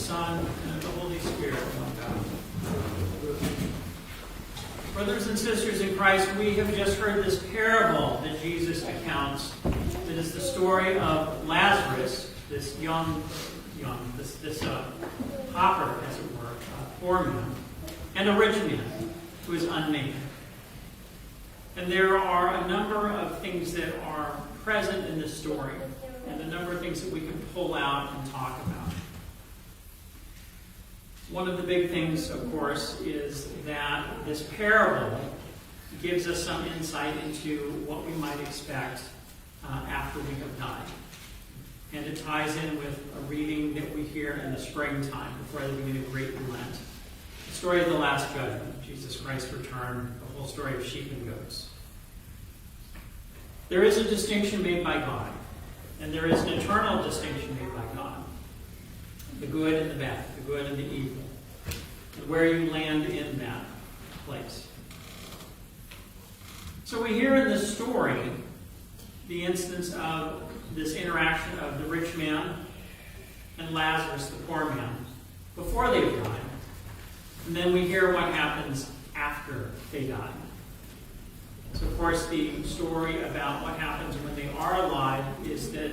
Son, and of the Holy Spirit, one God. Brothers and sisters in Christ, we have just heard this parable that Jesus accounts. That is the story of Lazarus, this pauper, as it were, poor man, and a rich man who is unnamed. And there are a number of things that are present in this story, and a number of things that we can pull out and talk about. One of the big things, of course, is that this parable gives us some insight into what we might expect after we have died. And it ties in with a reading that we hear in the springtime before the beginning of Great Lent. The story of the Last Judgment, Jesus Christ's return, the whole story of sheep and goats. There is a distinction made by God, and there is an eternal distinction made by God. The good and the bad, the good and the evil, and where you land in that place. So we hear in this story the instance of this interaction of the rich man and Lazarus, the poor man, before they died. And then we hear what happens after they die. So, of course, the story about what happens when they are alive is that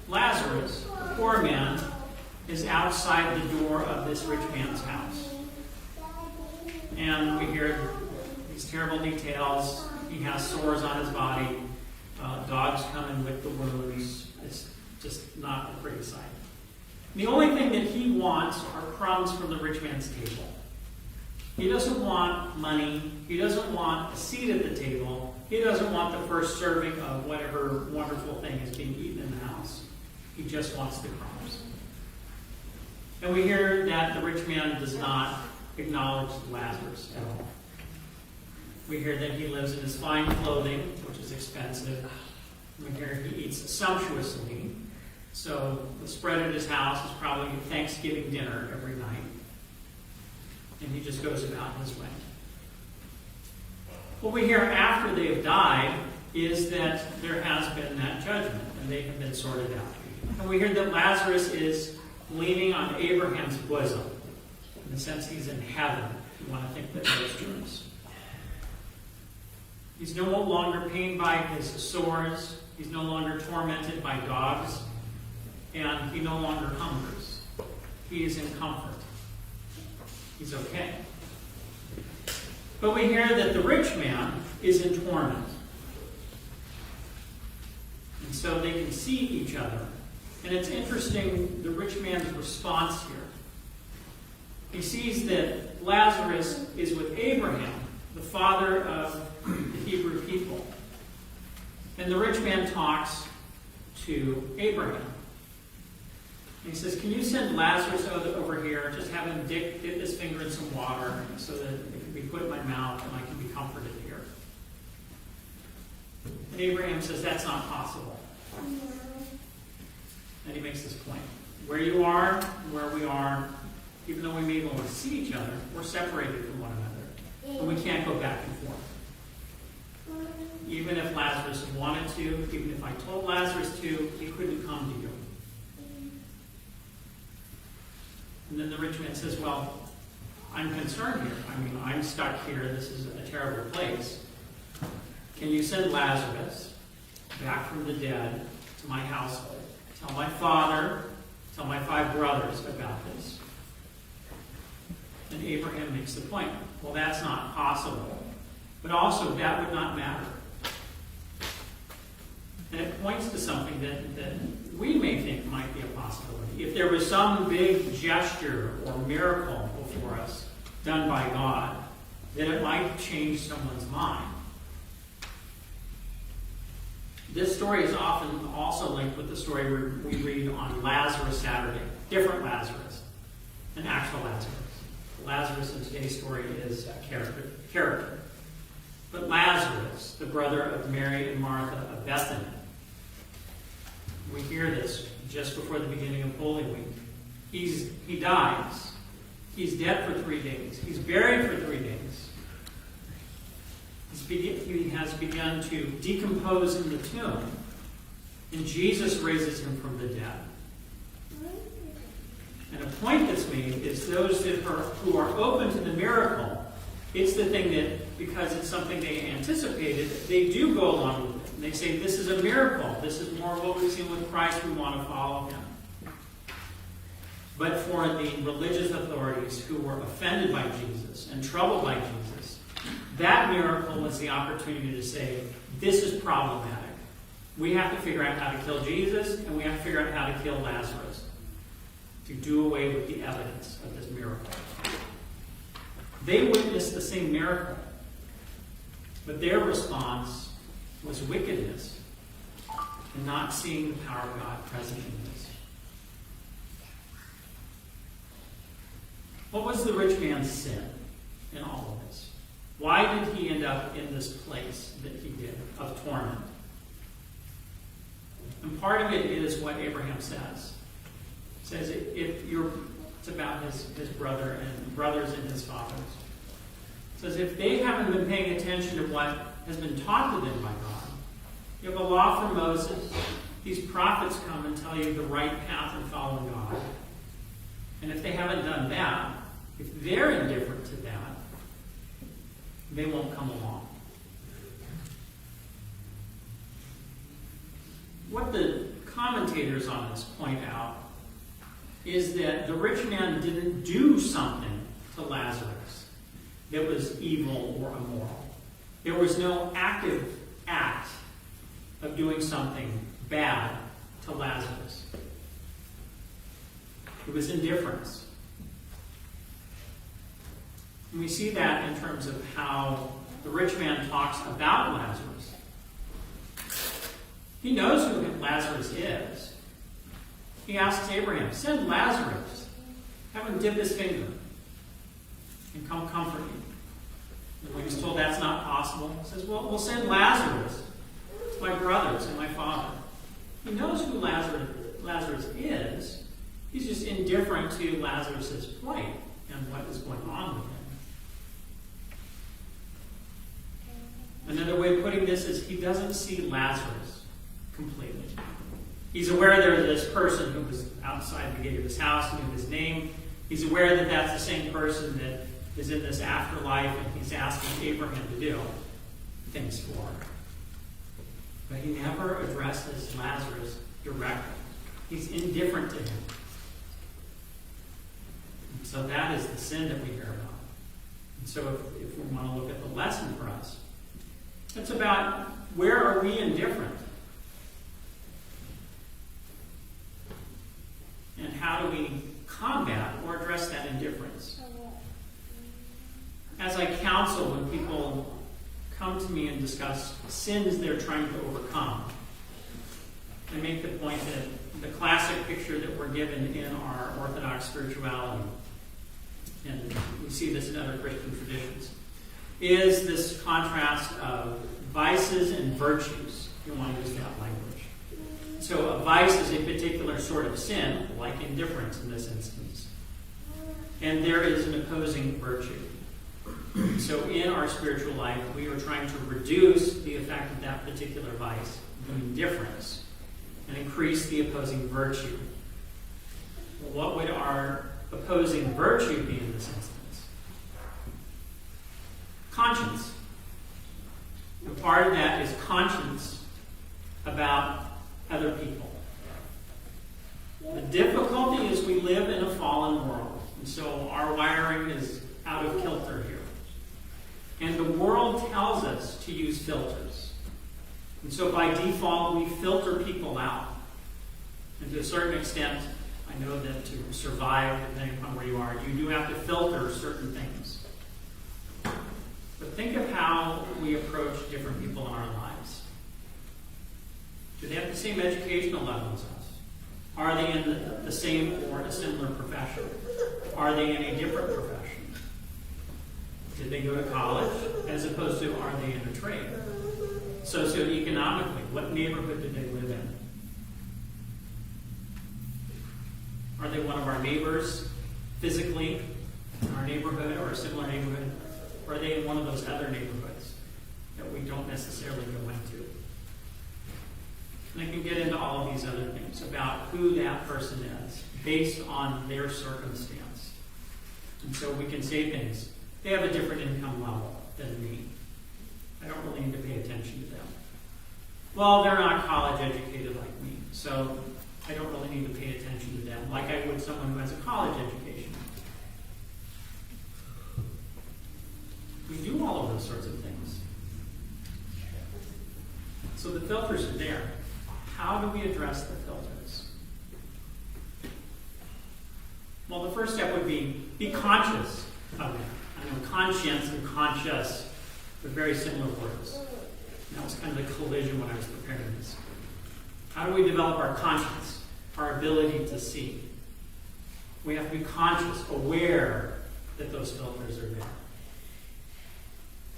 Lazarus, the poor man, is outside the door of this rich man's house. And we hear these terrible details. He has sores on his body. Dogs come in with the wounds. It's just not a pretty sight. The only thing that he wants are crumbs from the rich man's table. He doesn't want money. He doesn't want a seat at the table. He doesn't want the first serving of whatever wonderful thing is being eaten in the house. He just wants the crumbs. And we hear that the rich man does not acknowledge Lazarus at all. We hear that he lives in his fine clothing, which is expensive. We hear he eats sumptuously. So the spread at his house is probably Thanksgiving dinner every night. And he just goes about his way. What we hear after they have died is that there has been that judgment, and they have been sorted out. And we hear that Lazarus is leaning on Abraham's bosom. In the sense he's in heaven, if you want to think that those terms. He's no longer pained by his sores. He's no longer tormented by dogs. And he no longer hungers. He is in comfort. He's okay. But we hear that the rich man is in torment. And so they can see each other. And it's interesting, the rich man's response here. He sees that Lazarus is with Abraham, the father of the Hebrew people. And the rich man talks to Abraham. And he says, can you send Lazarus over here, just have him dip his finger in some water so that it can be put in my mouth and I can be comforted here. And Abraham says, that's not possible. And he makes this point. Where you are, where we are, even though we may be able to see each other, we're separated from one another. And we can't go back and forth. Even if Lazarus wanted to, even if I told Lazarus to, he couldn't come to you. And then the rich man says, well, I'm concerned here. I mean, I'm stuck here. This is a terrible place. Can you send Lazarus back from the dead to my household? Tell my father, tell my 5 brothers about this. And Abraham makes the point. Well, that's not possible. But also, that would not matter. And it points to something that we may think might be a possibility. If there was some big gesture or miracle before us done by God, then it might change someone's mind. This story is often also linked with the story we read on Lazarus Saturday. Different Lazarus, an actual Lazarus. Lazarus in today's story is a character. But Lazarus, the brother of Mary and Martha of Bethany, we hear this just before the beginning of Holy Week. He dies. He's dead for 3 days. He's buried for 3 days. He has begun to decompose in the tomb. And Jesus raises him from the dead. And a point that's made is those who are open to the miracle, it's the thing that, because it's something they anticipated, they do go along with it. And they say, this is a miracle. This is more of what we've seen with Christ. We want to follow him. But for the religious authorities who were offended by Jesus and troubled by Jesus, that miracle was the opportunity to say, this is problematic. We have to figure out how to kill Jesus, and we have to figure out how to kill Lazarus, to do away with the evidence of this miracle. They witnessed the same miracle, but their response was wickedness and not seeing the power of God present in this. What was the rich man's sin in all of this? Why did he end up in this place that he did of torment? And part of it is what Abraham says. It says it's about his brother and brothers and his fathers. It says if they haven't been paying attention to what has been taught to them by God, you have a law from Moses. These prophets come and tell you the right path in following God. And if they haven't done that, if they're indifferent to that, they won't come along. What the commentators on this point out is that the rich man didn't do something to Lazarus that was evil or immoral. There was no active act of doing something bad to Lazarus. It was indifference. And we see that in terms of how the rich man talks about Lazarus. He knows who Lazarus is. He asks Abraham, send Lazarus. Have him dip his finger and come comfort you. And when he's told that's not possible, he says, well, we'll send Lazarus to my brothers and my father. He knows who Lazarus is. He's just indifferent to Lazarus' plight and what is going on with him. Another way of putting this is he doesn't see Lazarus completely. He's aware there's this person who was outside the gate of his house, knew his name. He's aware that that's the same person that is in this afterlife and he's asking Abraham to do things for. But he never addresses Lazarus directly. He's indifferent to him. So that is the sin that we hear about. And so if we want to look at the lesson for us, it's about where are we indifferent? And how do we combat or address that indifference? As I counsel when people come to me and discuss sins they're trying to overcome, I make the point that the classic picture that we're given in our Orthodox spirituality, and we see this in other Christian traditions, is this contrast of vices and virtues, if you want to use that language. So a vice is a particular sort of sin, like indifference in this instance. And there is an opposing virtue. So in our spiritual life, we are trying to reduce the effect of that particular vice, the indifference, and increase the opposing virtue. Well, what would our opposing virtue be in this instance? Conscience. And part of that is conscience about other people. The difficulty is we live in a fallen world, and so our wiring is out of kilter here. And the world tells us to use filters. And so by default, we filter people out. And to a certain extent, I know that to survive, depending upon where you are, you do have to filter certain things. But think of how we approach different people in our lives. Do they have the same educational level as us? Are they in the same or a similar profession? Are they in a different profession? Did they go to college? As opposed to, are they in a trade? Socioeconomically, what neighborhood did they live in? Are they one of our neighbors physically in our neighborhood or a similar neighborhood? Or are they in one of those other neighborhoods that we don't necessarily go into? And I can get into all of these other things about who that person is, based on their circumstance. And so we can say things. They have a different income level than me. I don't really need to pay attention to them. Well, they're not college educated like me, so I don't really need to pay attention to them like I would someone who has a college education. We do all of those sorts of things. So the filters are there. How do we address the filters? Well, the first step would be conscious of them. I know conscience and conscious are very similar words. And that was kind of the collision when I was preparing this. How do we develop our conscience, our ability to see? We have to be conscious, aware that those filters are there.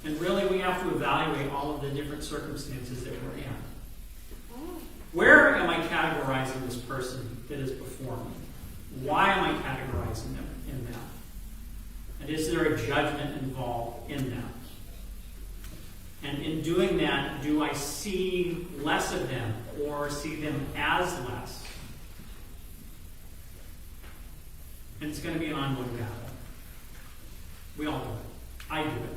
And really, we have to evaluate all of the different circumstances that we're in. Where am I categorizing this person that is before me? Why am I categorizing them in that? And is there a judgment involved in that? And in doing that, do I see less of them or see them as less? And it's going to be an ongoing battle. We all do it. I do it.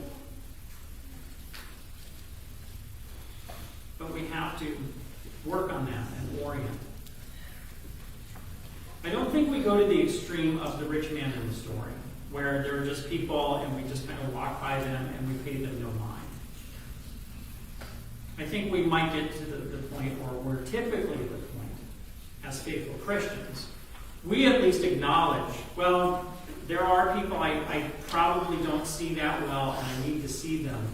But we have to work on that and orient. I don't think we go to the extreme of the rich man in the story, where there are just people and we just kind of walk by them and we pay them no mind. I think we might get to the point, or we're typically at the point, as faithful Christians, we at least acknowledge, well, there are people I probably don't see that well, and I need to see them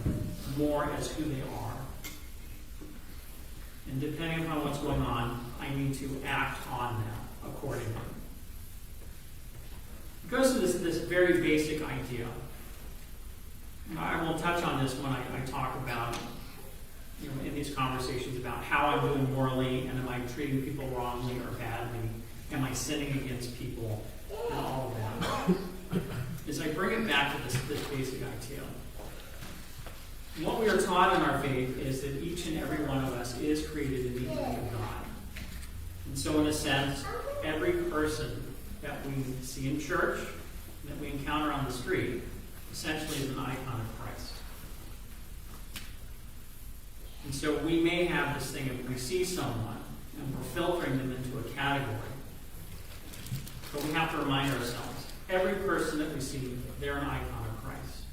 more as who they are. And depending upon what's going on, I need to act on them accordingly. It goes to this very basic idea. I will touch on this when I talk about, in these conversations about how I'm doing morally, and am I treating people wrongly or badly? Am I sinning against people? And all of that. Is I bring it back to this basic idea. What we are taught in our faith is that each and every one of us is created in the image of God. And so in a sense, every person that we see in church, that we encounter on the street, essentially is an icon of Christ. And so we may have this thing of we see someone and we're filtering them into a category. But we have to remind ourselves, every person that we see, they're an icon of Christ.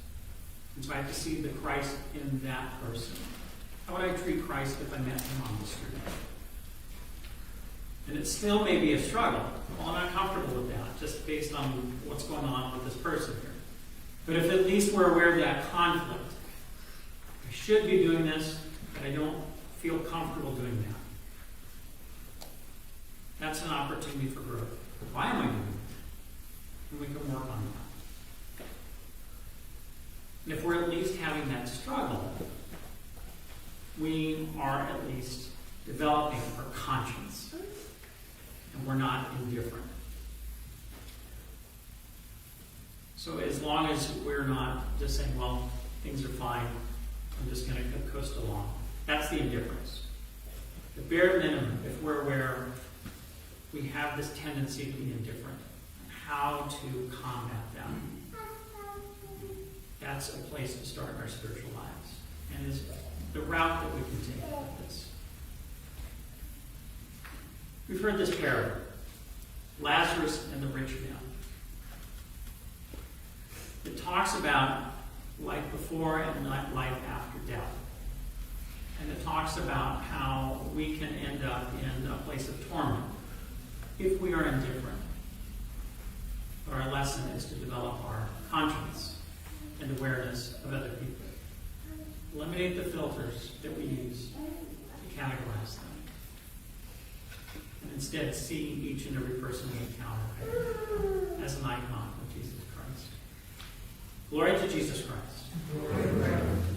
And so I have to see the Christ in that person. How would I treat Christ if I met him on the street? And it still may be a struggle. Well, I'm not comfortable with that, just based on what's going on with this person here. But if at least we're aware of that conflict, I should be doing this, but I don't feel comfortable doing that. That's an opportunity for growth. Why am I doing it? And we can work on that. And if we're at least having that struggle, we are at least developing our conscience. And we're not indifferent. So as long as we're not just saying, well, things are fine, I'm just going to coast along. That's the indifference. The bare minimum, if we're aware we have this tendency to be indifferent, and how to combat them, that's a place to start our spiritual lives. And is the route that we can take with this. We've heard this parable, Lazarus and the rich man. It talks about life before and life after death. And it talks about how we can end up in a place of torment if we are indifferent. But our lesson is to develop our conscience and awareness of other people. Eliminate the filters that we use to categorize them. And instead see each and every person we encounter as an icon of Jesus Christ. Glory to Jesus Christ. Amen.